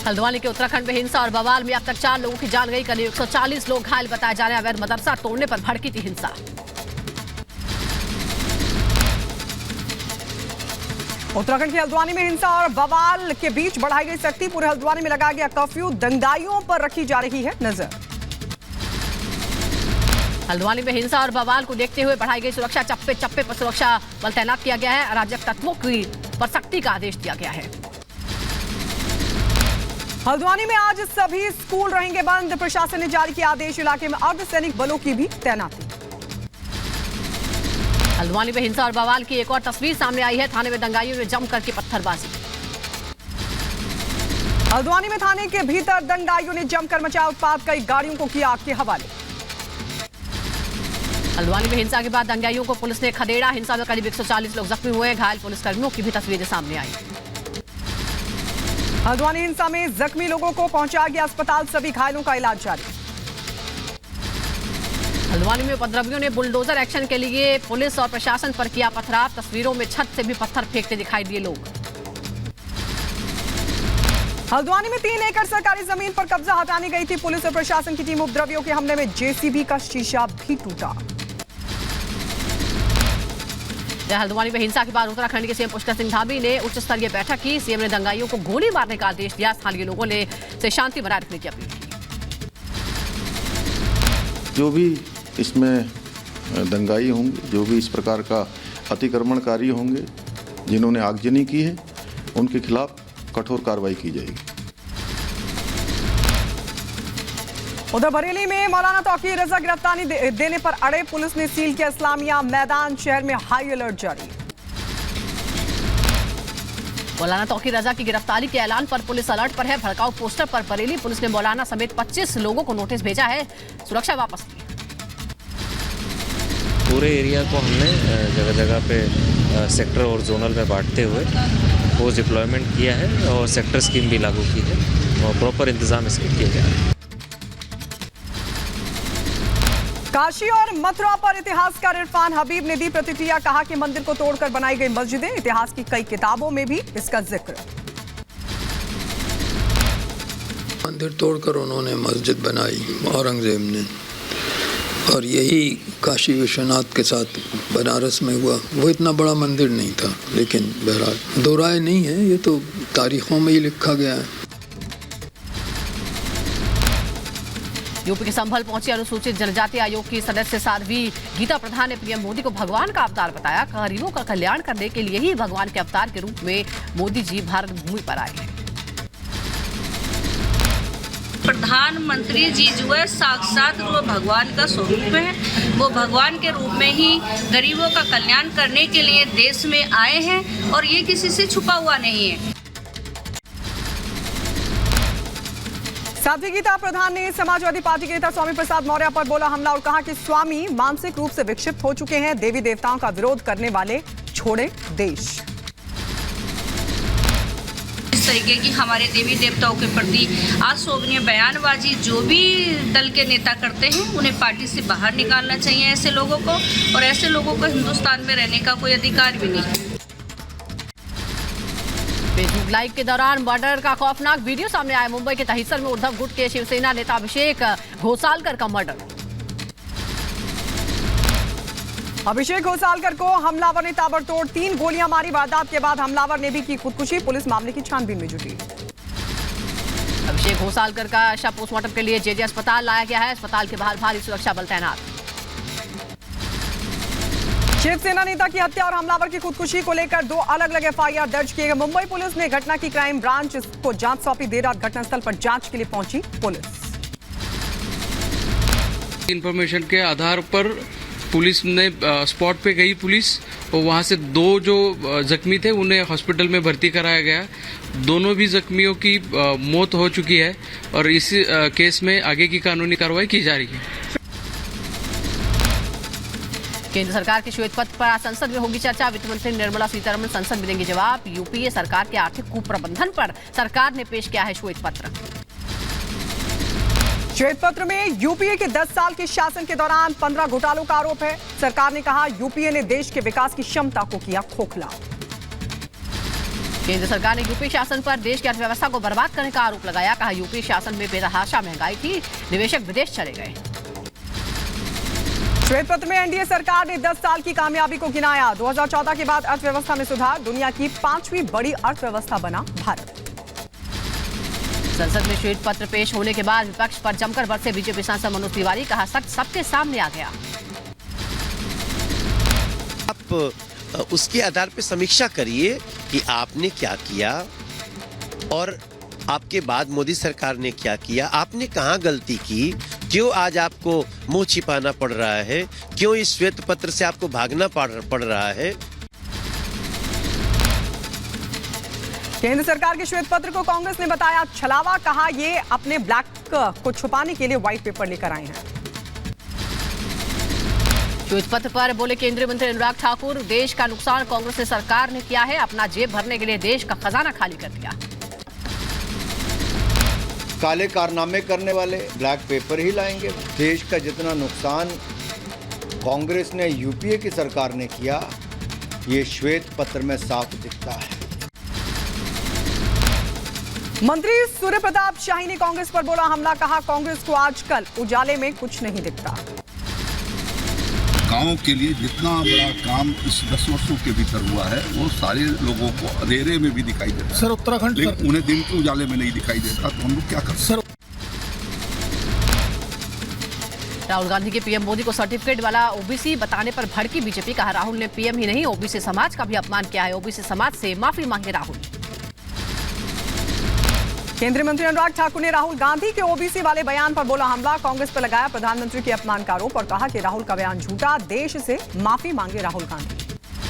हल्द्वानी के उत्तराखंड में हिंसा और बवाल में अब तक 4 लोगों की जान गई। करीब 140 लोग घायल बताए जा रहे हैं। अवैध मदरसा तोड़ने पर भड़की थी हिंसा। उत्तराखंड के हल्द्वानी में हिंसा और बवाल के बीच बढ़ाई गई सख्ती। पूरे हल्द्वानी में लगाया गया कर्फ्यू। दंगाइयों पर रखी जा रही है नजर। हल्द्वानी में हिंसा और बवाल को देखते हुए बढ़ाई गई सुरक्षा। चप्पे चप्पे पर सुरक्षा बल तैनात किया गया है। अराजक तत्वों की पर सख्ती का आदेश दिया गया है। हल्द्वानी में आज सभी स्कूल रहेंगे बंद। प्रशासन ने जारी किया आदेश। इलाके में अर्धसैनिक बलों की भी तैनाती। हल्द्वानी में हिंसा और बवाल की एक और तस्वीर सामने आई है। थाने में दंगाइयों ने जम करके पत्थरबाजी। हल्द्वानी में थाने के भीतर दंगाइयों ने जमकर मचाया उत्पात। कई गाड़ियों को किया आग के हवाले। हल्द्वानी में हिंसा के बाद दंगाइयों को पुलिस ने खदेड़ा। हिंसा में करीब 140 लोग जख्मी हुए। घायल पुलिसकर्मियों की भी तस्वीरें सामने आई। हल्द्वानी हिंसा में जख्मी लोगों को पहुंचाया गया अस्पताल। सभी घायलों का इलाज जारी। हल्द्वानी में उपद्रवियों ने बुलडोजर एक्शन के लिए पुलिस और प्रशासन पर किया पथराव। तस्वीरों में छत से भी पत्थर फेंकते दिखाई दिए लोग। हल्द्वानी में 3 एकड़ सरकारी जमीन पर कब्जा हटाने गई थी पुलिस और प्रशासन की टीम। उपद्रवियों के हमले में जेसीबी का शीशा भी टूटा। हल्द्वानी में हिंसा के बाद उत्तराखंड के सीएम पुष्कर सिंह धामी ने उच्च स्तरीय बैठक की। सीएम ने दंगाइयों को गोली मारने का आदेश दिया। स्थानीय लोगों ने से शांति बनाए रखने की अपील की। जो भी इसमें दंगाई होंगे, जो भी इस प्रकार का अतिक्रमणकारी होंगे, जिन्होंने आगजनी की है, उनके खिलाफ कठोर कार्रवाई की जाएगी। उधर बरेली में मौलाना तौकीर रजा गिरफ्तारी देने पर अड़े। पुलिस ने सील किया इस्लामिया मैदान। शहर में हाई अलर्ट जारी। मौलाना तौकीर रजा की गिरफ्तारी के ऐलान पर पुलिस अलर्ट पर है। भड़काऊ पोस्टर पर बरेली पुलिस ने मौलाना समेत 25 लोगों को नोटिस भेजा है। सुरक्षा वापस ली। पूरे एरिया को हमने जगह जगह पे सेक्टर और जोनल में बांटते हुए फोर्स डिप्लॉयमेंट किया है और सेक्टर स्कीम भी लागू की है और प्रॉपर इंतजाम इसके किए जा रहे हैं। काशी और मथुरा पर इतिहासकार इरफान हबीब ने दी प्रतिक्रिया। कहा कि मंदिर को तोड़कर बनाई गई मस्जिदें। इतिहास की कई किताबों में भी इसका जिक्र। मंदिर तोड़कर उन्होंने मस्जिद बनाई औरंगजेब ने, और यही काशी विश्वनाथ के साथ बनारस में हुआ। वो इतना बड़ा मंदिर नहीं था, लेकिन बहरहाल दो राय नहीं है, ये तो तारीखों में ही लिखा गया है। यूपी के संभल पहुंची अनुसूचित जनजाति आयोग की सदस्य साध्वी गीता प्रधान ने पीएम मोदी को भगवान का अवतार बताया। गरीबों का कल्याण करने के लिए ही भगवान के अवतार के रूप में मोदी जी भारत भूमि पर आए हैं। प्रधानमंत्री जी जो है साक्षात वो भगवान का स्वरूप है। वो भगवान के रूप में ही गरीबों का कल्याण करने के लिए देश में आए हैं और ये किसी से छुपा हुआ नहीं है। साध्वी गीता प्रधान ने समाजवादी पार्टी के नेता स्वामी प्रसाद मौर्य पर बोला हमला और कहा कि स्वामी मानसिक रूप से विक्षिप्त हो चुके हैं। देवी देवताओं का विरोध करने वाले छोड़े देश। इस तरीके की हमारे देवी देवताओं के प्रति अशोभनीय बयानबाजी जो भी दल के नेता करते हैं, उन्हें पार्टी से बाहर निकालना चाहिए ऐसे लोगों को, और ऐसे लोगों को हिंदुस्तान में रहने का कोई अधिकार भी नहीं। फेसबुक लाइव के दौरान मर्डर का खौफनाक वीडियो सामने आया। मुंबई के दहिसर में उद्धव गुट के शिवसेना नेता अभिषेक घोसालकर का मर्डर। अभिषेक घोसालकर को हमलावर ने ताबड़तोड़ 3 गोलियां मारी। वारदात के बाद हमलावर ने भी की खुदकुशी। पुलिस मामले की छानबीन में जुटी। अभिषेक घोसालकर का शव पोस्टमार्टम के लिए जेजे अस्पताल लाया गया है। अस्पताल के बाहर भारी सुरक्षा बल तैनात। शिवसेना नेता की हत्या और हमलावर की खुदकुशी को लेकर 2 अलग-अलग एफआईआर दर्ज किए गए। मुंबई पुलिस ने घटना की क्राइम ब्रांच को जांच सौंपी। देर रात घटनास्थल पर जांच के लिए पहुंची पुलिस। इंफॉर्मेशन के आधार पर पुलिस ने स्पॉट पे गई पुलिस, और वहां से 2 जो जख्मी थे उन्हें हॉस्पिटल में भर्ती कराया गया। दोनों भी जख्मियों की मौत हो चुकी है और इस केस में आगे की कानूनी कार्रवाई की जा रही है। केंद्र सरकार के श्वेत पत्र पर आज संसद में होगी चर्चा। वित्त मंत्री निर्मला सीतारमण संसद में देंगे जवाब। यूपीए सरकार के आर्थिक कुप्रबंधन पर सरकार ने पेश किया है श्वेत पत्र। श्वेत पत्र में यूपीए के 10 साल के शासन के दौरान 15 घोटालों का आरोप है। सरकार ने कहा यूपीए ने देश के विकास की क्षमता को किया खोखला। केंद्र सरकार ने यूपी शासन पर देश की अर्थव्यवस्था को बर्बाद करने का आरोप लगाया। कहा यूपी शासन में बेतहाशा महंगाई थी, निवेशक विदेश चले गए। श्वेत पत्र में एनडीए सरकार ने 10 साल की कामयाबी को गिनाया। 2014 के बाद अर्थव्यवस्था में सुधार, दुनिया की 5वीं बड़ी अर्थव्यवस्था बना भारत। संसद में श्वेत पत्र पेश होने के बाद विपक्ष पर जमकर बरसे बीजेपी सांसद मनोज तिवारी। कहा सच सबके सामने आ गया। आप उसके आधार पर समीक्षा करिए कि आपने क्या किया और आपके बाद मोदी सरकार ने क्या किया, आपने कहां गलती की, क्यों आज आपको मुंह छिपाना पड़ रहा है, क्यों इस श्वेत पत्र से आपको भागना पड़ रहा है। केंद्र सरकार के श्वेत पत्र को कांग्रेस ने बताया छलावा। कहा ये अपने ब्लैक को छुपाने के लिए व्हाइट पेपर लेकर आए हैं। श्वेत पत्र पर बोले केंद्रीय मंत्री अनुराग ठाकुर। देश का नुकसान कांग्रेस ने सरकार ने किया है, अपना जेब भरने के लिए देश का खजाना खाली कर दिया। काले कारनामे करने वाले ब्लैक पेपर ही लाएंगे। देश का जितना नुकसान कांग्रेस ने यूपीए की सरकार ने किया, ये श्वेत पत्र में साफ दिखता है। मंत्री सूर्य प्रताप शाही ने कांग्रेस पर बोला हमला। कहा कांग्रेस को आजकल उजाले में कुछ नहीं दिखता। गांव के लिए जितना बड़ा काम इस 10 वर्षों के भीतर हुआ है वो सारे लोगों को अंधेरे में भी दिखाई देता है। सर उत्तराखंड लेकिन उन्हें दिन के उजाले में नहीं दिखाई देता, तो हम लोग क्या कर सर। राहुल गांधी के पीएम मोदी को सर्टिफिकेट वाला ओबीसी बताने पर भड़की बीजेपी। कहा राहुल ने पीएम ही नहीं ओबीसी समाज का भी अपमान किया है, ओबीसी समाज से माफी मांगे राहुल। केंद्रीय मंत्री अनुराग ठाकुर ने राहुल गांधी के ओबीसी वाले बयान पर बोला हमला। कांग्रेस पर लगाया प्रधानमंत्री के अपमान का आरोप और कहा कि राहुल का बयान झूठा, देश से माफी मांगे राहुल गांधी।